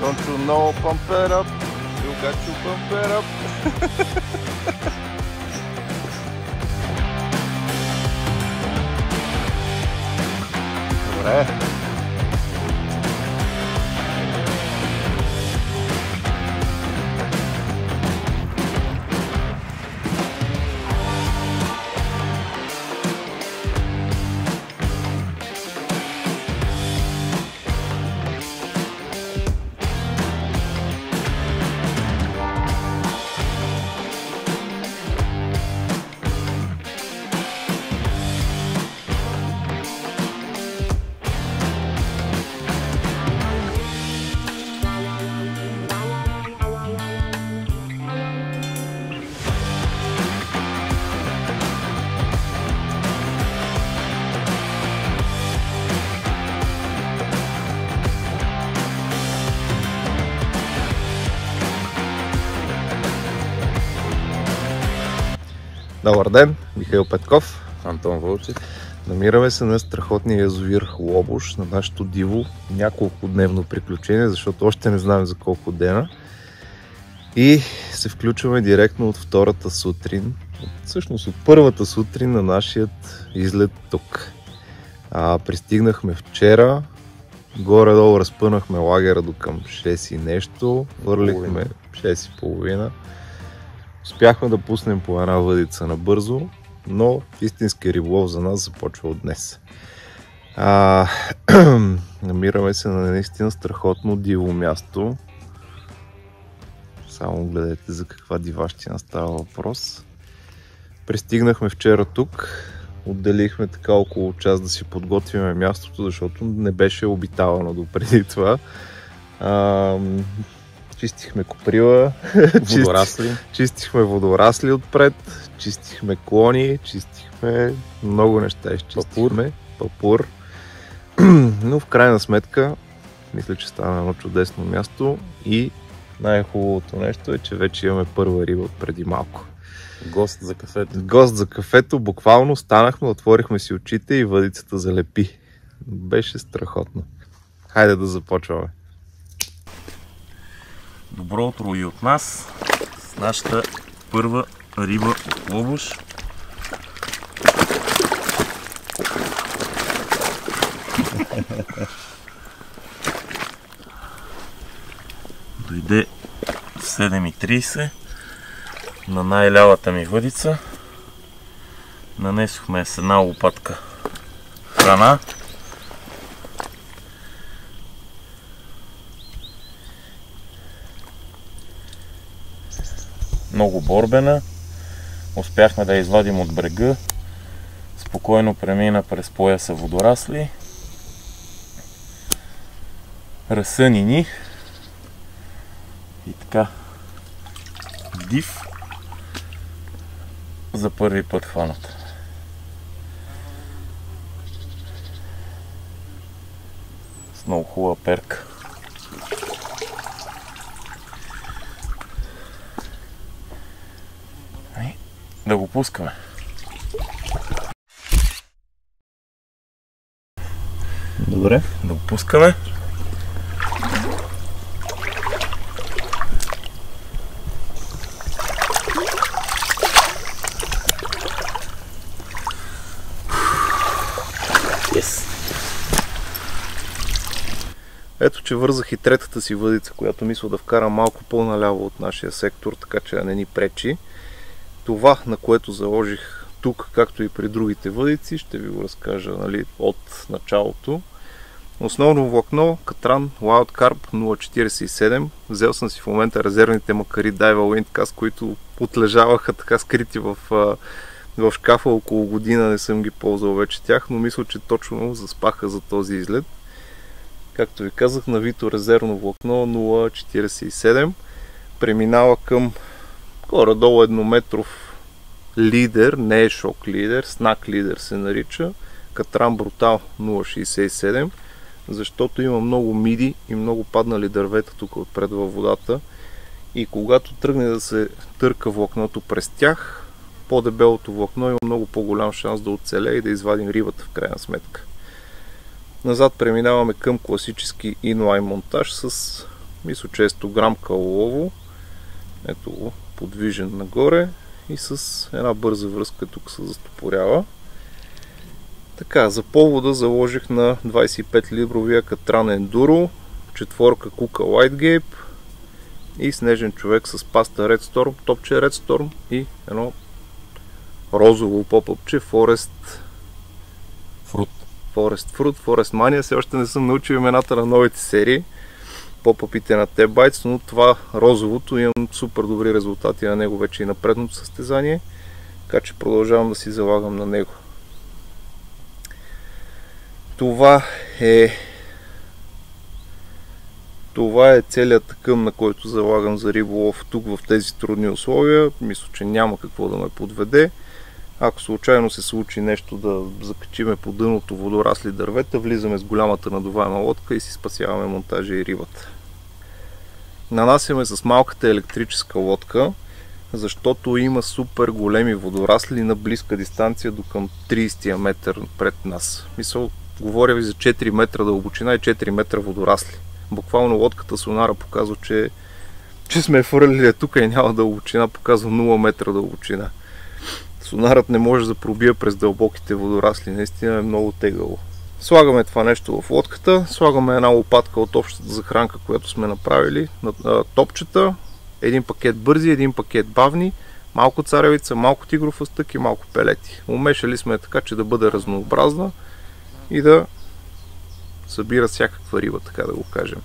Don't you know, pump it up, you got to pump it up. Добре. Добър ден, Михаил Петков, Антон Вълчев. Намираме се на страхотния язовир Лобуш, на нашето диво няколко дневно приключение, защото още не знаем за колко дена. И се включваме директно от втората сутрин, всъщност от първата сутрин на нашият излет тук. Пристигнахме вчера, горе-долу разпънахме лагера до към 6 и нещо, върлихме 6:30. Успяхме да пуснем по една въдица набързо, но истински риболов за нас започва от днес. Намираме се на наистина страхотно диво място. Само гледайте за каква диващина става въпрос. Пристигнахме вчера тук, отделихме така около час да си подготвим мястото, защото не беше обитавано допреди това. Чистихме коприла, чистихме водорасли отпред, чистихме клони, чистихме много неща, изчистихме папур. Но в крайна сметка, мисля, че стана едно чудесно място и най-хубавото нещо е, че вече имаме първа риба от преди малко. Гост за кафето. Гост за кафето, буквално станахме, отворихме си очите и въдицата залепи. Беше страхотно. Хайде да започваме. Добро утро и от нас с нашата първа риба от Лобуш. Дойде в 7:30 на най-лявата ми въдица. Нанесохме с една лопатка храна. Много борбена. Успяхме да я извадим от брега. Спокойно премина през пояса водорасли. Разсъни ни. И така. Див. За първи път хваната. С много хубава перка. Да го пускаме. Добре. Да го пускаме. Yes. Ето, че вързах и третата си въдица, която мисля да вкара малко по-наляво от нашия сектор, така че не ни пречи. Това, на което заложих тук, както и при другите въдици, ще ви го разкажа, нали, от началото. Основно влакно, катран, Wild Carp 0,47. Взел съм си в момента резервните макари Daiwa Windcast, които отлежаваха така скрити в шкафа около година, не съм ги ползвал вече тях, но мисля, че точно заспаха за този излет. Както ви казах, навито резервно влакно 0,47. Преминава към горе-долу еднометров лидер, не е шок лидер, снак лидер се нарича, катран Брутал 0,67, защото има много миди и много паднали дървета тук отпред във водата и когато тръгне да се търка влакното през тях, по-дебелото влакно има много по-голям шанс да оцелее и да извадим рибата в крайна сметка. Назад преминаваме към класически инлайн монтаж с Мисля, че е 100 грам калолово. Ето го, подвижен нагоре и с една бърза връзка тук се застопорява. Така, за повода заложих на 25 либровия Катран Enduro, четворка Kuka Lightgape и снежен човек с паста Red Storm, топче Red Storm и едно розово попъпче Forest Fruit, Forest Mania. Все още не съм научил имената на новите серии, попъпите на T-Bites, но това розовото имам супер добри резултати на него вече и на предното състезание, така че продължавам да си залагам на него. Това е целият тъкъм, на който залагам за риболов тук в тези трудни условия. Мисля, че няма какво да ме подведе. Ако случайно се случи нещо да закачиме по дъното водорасли дървета, влизаме с голямата надуваема лодка и си спасяваме монтажа и рибата. Нанасяме с малката електрическа лодка, защото има супер големи водорасли на близка дистанция до към 30 метър пред нас. Мисъл, говоря ви за 4 метра дълбочина и 4 метра водорасли. Буквално лодката сонара показва, че сме фърлили тук и няма дълбочина, показва 0 метра дълбочина. Сонарът не може да пробие през дълбоките водорасли, наистина е много тегаво. Слагаме това нещо в лодката, слагаме една лопатка от общата захранка, която сме направили, топчета, един пакет бързи, един пакет бавни, малко царевица, малко тигров астък и малко пелети. Умешали сме така, че да бъде разнообразна и да събира всякаква риба, така да го кажем.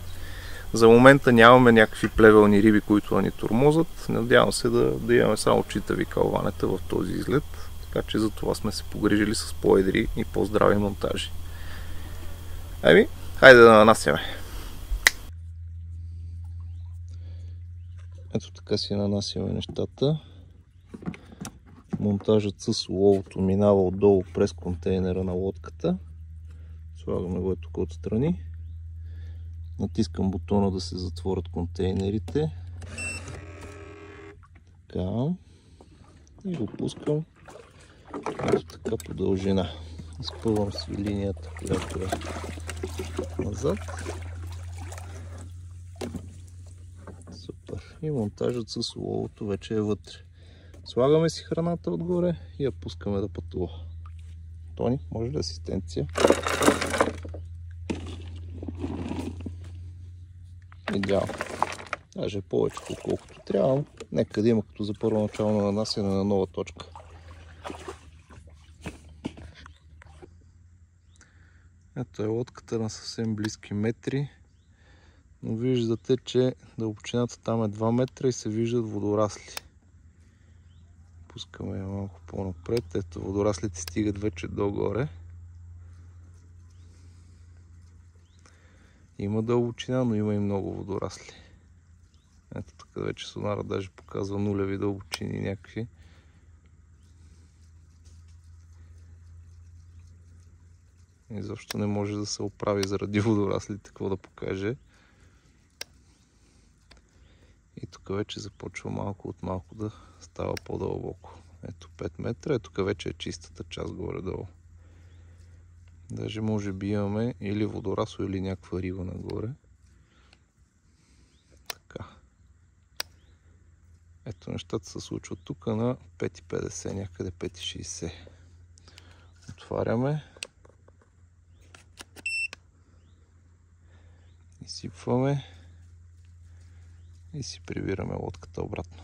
За момента нямаме някакви плевелни риби, които да ни тормозат. Надявам се да имаме само читави калванета в този излет, така че за това сме се погрижили с по-едри и по-здрави монтажи. Хайде да нанасяме. Ето така си нанасяме нещата. Монтажът с уловото минава отдолу през контейнера на лодката. Слагаме го тук отстрани. Натискам бутона да се затворят контейнерите. Така. И го пускам ето така по дължина. Изпълвам си линията, която е назад. Супер. И монтажът с уловото вече е вътре. Слагаме си храната отгоре и я пускаме да пътува. Тони, може ли асистенция? Идеално. Даже повече, отколкото трябва. Нека да има като за първоначално нанасяне на нова точка. Ето е лодката на съвсем близки метри. Но виждате, че дълбочината там е 2 метра и се виждат водорасли. Пускаме я малко по-напред. Ето водораслите стигат вече догоре. Има дълбочина, но има и много водорасли. Ето така вече сонара даже показва нулеви дълбочини някакви. Изобщо не може да се оправи заради водораслите, какво да покаже. И тук вече започва малко от малко да става по-дълбоко. Ето 5 метра, ето тук вече е чистата част горе-долу. Даже може би имаме или водорасло, или някаква риба нагоре. Така. Ето нещата се случват тук на 5,50, някъде 5,60. Отваряме. Изсипваме. И си прибираме лодката обратно.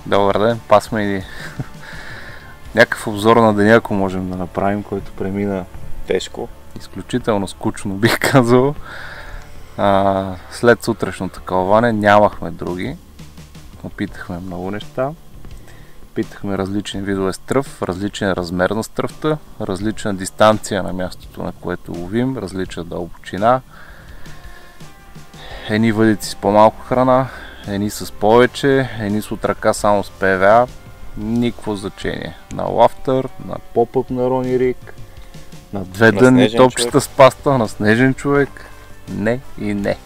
Добър ден, пасме и някакъв обзор на деня, ако можем да направим, който премина Тежко. изключително скучно, бих казал. След сутрешното кълване нямахме други. Опитахме много неща. Питахме различни видове стръв, различен размер на стръвта, различна дистанция на мястото, на което ловим, различна дълбочина. Едни въдици с по-малко храна, едни с повече, едни с от ръка само с ПВА. Никакво значение. На лафтър, на поп-ъп на Рони Рик, на две дънни топчета с паста, на снежен човек. Не и не.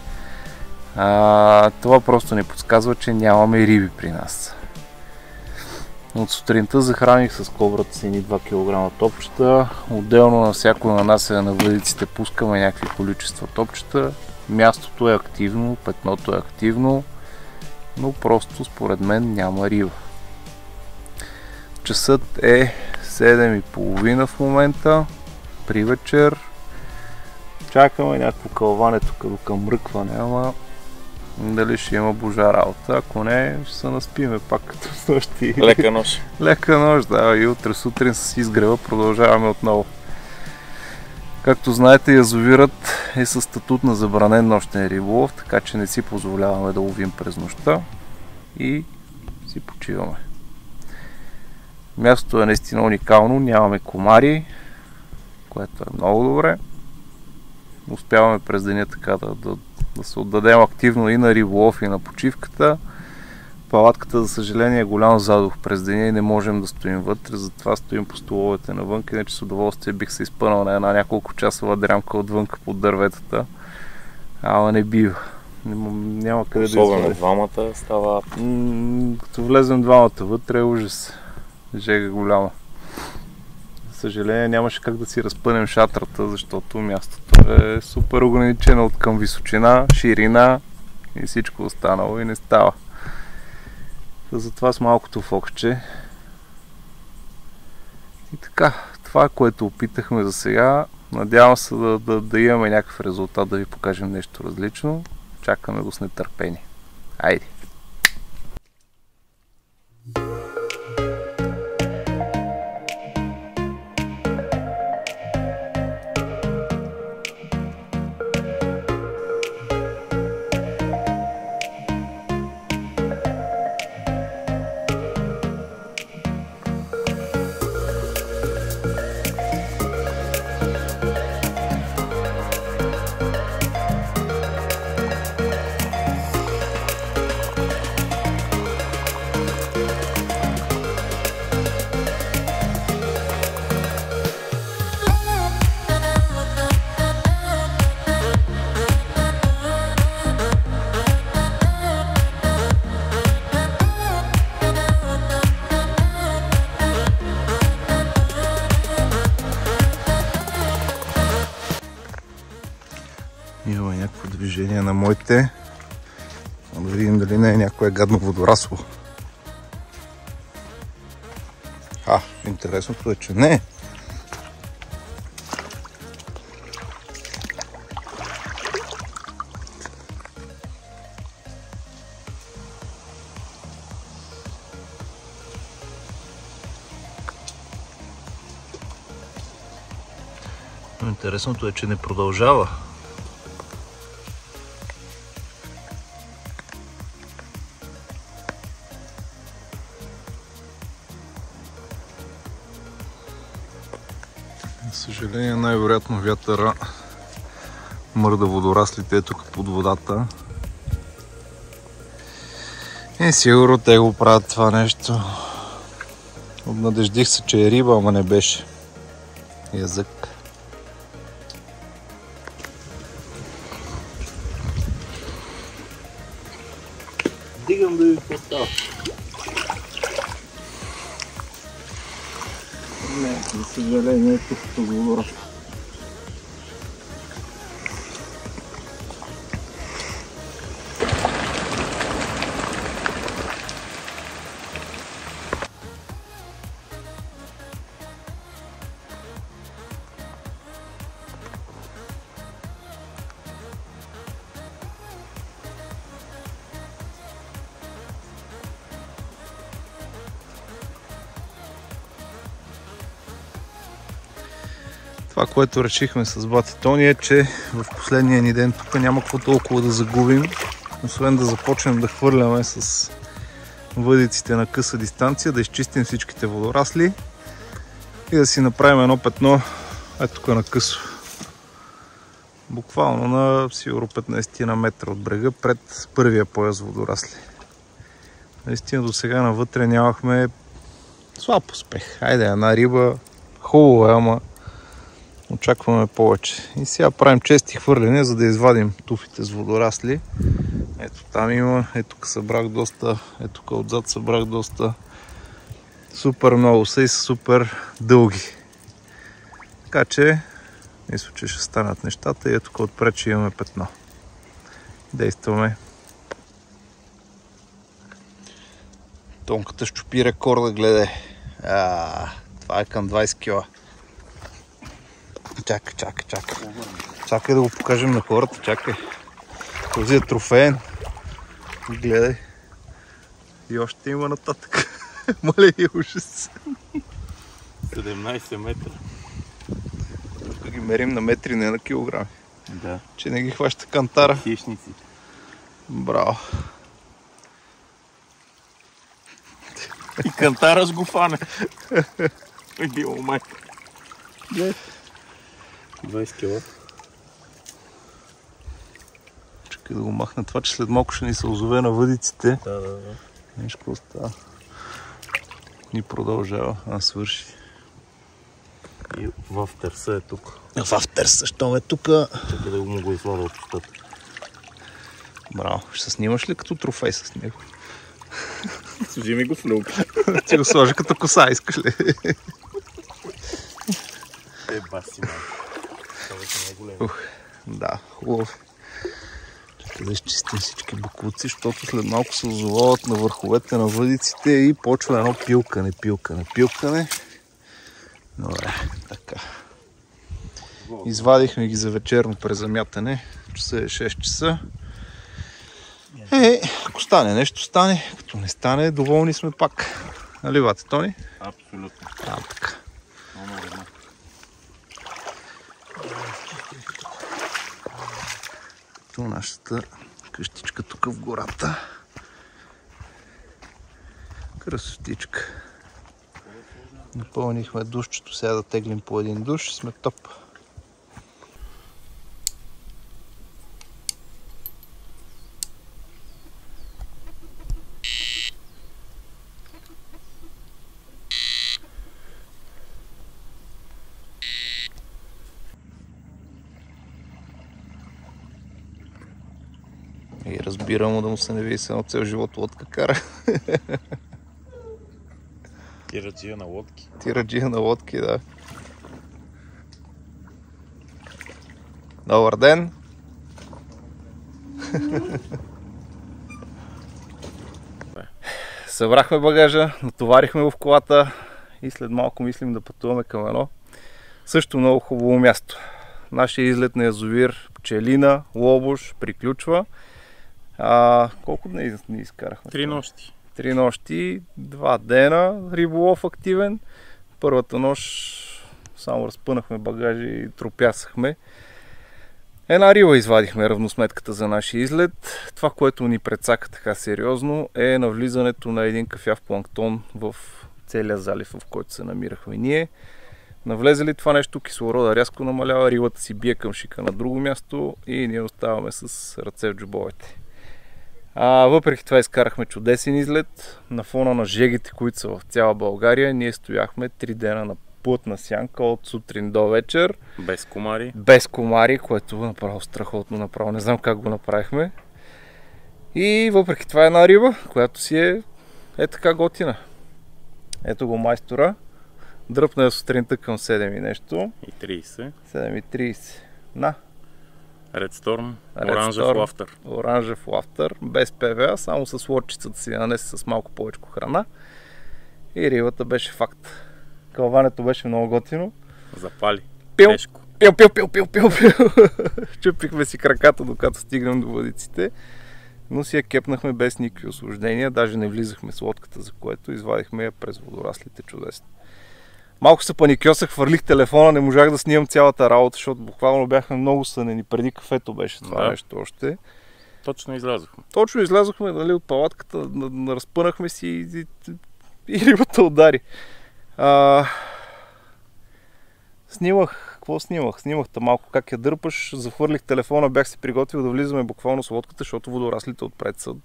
Това просто ни подсказва, че нямаме риби при нас. От сутринта захраних с кобрата си ни 2 кг топчета. Отделно на всяко нанасяне на въдиците пускаме някакви количества топчета. Мястото е активно, петното е активно, но просто според мен няма риба. Часът е 7:30 в момента, при вечер. Чакаме някакво кълване тук до към мръкване, ама дали ще има божа работа. Ако не, ще се наспиме пак като с нощи. Лека нощ. Лека нощ, да. И утре сутрин с изгрева продължаваме отново. Както знаете, язовирът е със статут на забранен нощен риболов, така че не си позволяваме да ловим през нощта и си почиваме. Мястото е наистина уникално, нямаме комари, което е много добре. Успяваме през деня така да се отдадем активно и на риболов, и на почивката. Палатката, за съжаление, е голям задух през деня и не можем да стоим вътре, затова стоим по столовете навън, иначе с удоволствие бих се изпънал на една няколко часова дрямка отвънка под дърветата. Ама не бива. Няма къде да излезе. Особено двамата става... Като влезем двамата вътре е ужас. Жега голяма. За съжаление нямаше как да си разпънем шатрата, защото мястото е супер ограничено от към височина, ширина и всичко останало и не става. Затова с малкото фокче. И така, това е което опитахме за сега. Надявам се да имаме някакъв резултат, да ви покажем нещо различно. Чакаме го с нетърпение. Айде! Имаме някакво движение на моите. Да видим дали не е някое гадно водорасло. Интересното е, че не е. Интересното е, че не продължава. За съжаление, най-вероятно вятъра мърда водораслите тук под водата. И сигурно те го правят това нещо. Обнадеждих се, че е риба, ама не беше. Язък. Дигам да ви поставя. Не, за съжаление, тук като водорасло. Това, което решихме с бати Тони е, че в последния ни ден тук няма какво толкова да загубим, освен да започнем да хвърляме с въдиците на къса дистанция, да изчистим всичките водорасли и да си направим едно петно ето тук на късо. Буквално на сигурно 15 на метра от брега пред първия пояс водорасли. Наистина до сега навътре нямахме слаб успех. Хайде, една риба, хубаво е, ама очакваме повече. И сега правим чести хвърляне, за да извадим туфите с водорасли. Ето там има, ето тук събрах доста, ето тук отзад събрах доста. Супер много са и са супер дълги. Така че, мисля, че ще станат нещата и ето тук отпред, че имаме петно. Действаме. Тонката щупи рекорда, гледай. Това е към 20 кила. Чакай. Чакай да го покажем на хората, чакай. Този е трофеен. Гледай. И още има нататък. Мале и ужас. 17 метра. Тук ги мерим на метри, не на килограми. Да. Че не ги хваща кантара. Хищници. Браво. И кантара с го фане. Е било майка. 20 кила. Чакай да го махна това, че след малко ще ни се озове на въдиците. Да. Виж какво става. Ни продължава, свърши. И в търса е тук. В търса, що е тук? Чакай да му го извада от устата. Браво, ще се снимаш ли като трофей с него? Служи ми го в люк. Ти го сложи като коса, искаш ли? Баси, малко. Да, хубаво. Чакай да изчистим всички буклуци, защото след малко се озовават на върховете на въдиците и почва едно пилкане. Добре, така. Извадихме ги за вечерно презамятане. Часа е 6 часа. Ако стане нещо, стане. Като не стане, доволни сме пак. Нали, бате Тони? Абсолютно. Така. Като нашата къщичка тук в гората. Красотичка. Напълнихме душчето, сега да теглим по един душ, сме топ. И разбирам да му се не види само цел живот лодка кара. Тираджия на лодки. Тираджия на лодки, да. Добър ден! Събрахме багажа, натоварихме го в колата и след малко мислим да пътуваме към едно също много хубаво място. Нашия излет на язовир Пчелина, Лобош приключва. Колко дни ни изкарахме? 3 нощи. 3 нощи, 2 дена риболов активен. Първата нощ само разпънахме багажи и тропясахме. Една риба извадихме равносметката за нашия излет. Това, което ни прецака така сериозно, е навлизането на един кафяв планктон в целия залив, в който се намирахме ние. Навлезе ли това нещо, кислорода рязко намалява, рибата си бие към шика на друго място и ние оставаме с ръце в джобовете. Въпреки това изкарахме чудесен излет. На фона на жегите, които са в цяла България, ние стояхме 3 дена на плътна сянка от сутрин до вечер. Без комари. Без комари, което направо страхотно направо. Не знам как го направихме. И въпреки това е една риба, която си е така готина. Ето го майстора. Дръпна я сутринта към 7 и нещо. И 30. 7:30. На. Red Storm, оранжев лафтър. Оранжев лафтър, без ПВА, само с лодчицата си нанесе с малко повече храна. И рибата беше факт. Кълването беше много готино. Запали. Тежко. Пил. Чупихме си краката, докато стигнем до въдиците. Но си я кепнахме без никакви осложнения. Даже не влизахме с лодката, за което извадихме я през водораслите чудесно. Малко се паникьосах, хвърлих телефона, не можах да снимам цялата работа, защото буквално бяхме много сънени. Преди кафето беше това нещо още. Точно излязохме. Точно излязохме, нали, от палатката, разпънахме си и рибата удари. Какво снимах? Снимах малко как я дърпаш, захвърлих телефона, бях се приготвил да влизаме буквално с лодката, защото водораслите отпред са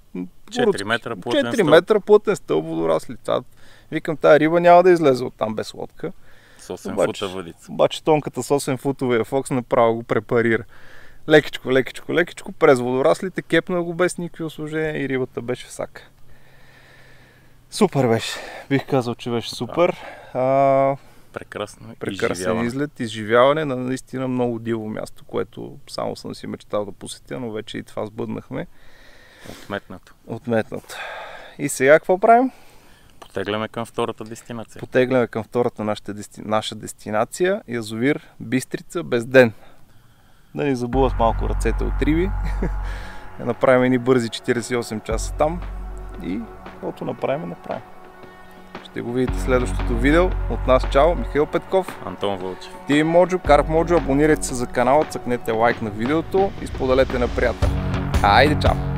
4 метра плътен стълб. 4 метра плътен стълб водорасли. Викам, тая риба няма да излезе оттам без лодка. С 8 фута въдица. Обаче тонката с 8 футовия Фокс направо го препарира. Лекичко, през водораслите, кепна го без никакви осложнения и рибата беше в сака. Супер беше. Бих казал, че беше супер. Прекрасен излет, изживяване на наистина много диво място, което само съм си мечтал да посетя, но вече и това сбъднахме. Отметнато. И сега какво правим? Потегляме към втората дестинация. Потегляме към втората наша дестинация, язовир Бистрица без ден. Да ни забуват малко ръцете от риби. Направим едни бързи 48 часа там и каквото направим. Ще го видите в следващото видео. От нас чао, Михаил Петков, Антон Вълчев, Team Mojo, Carp Mojo. Абонирайте се за канала, цъкнете лайк на видеото и споделете на приятели. Хайде, чао!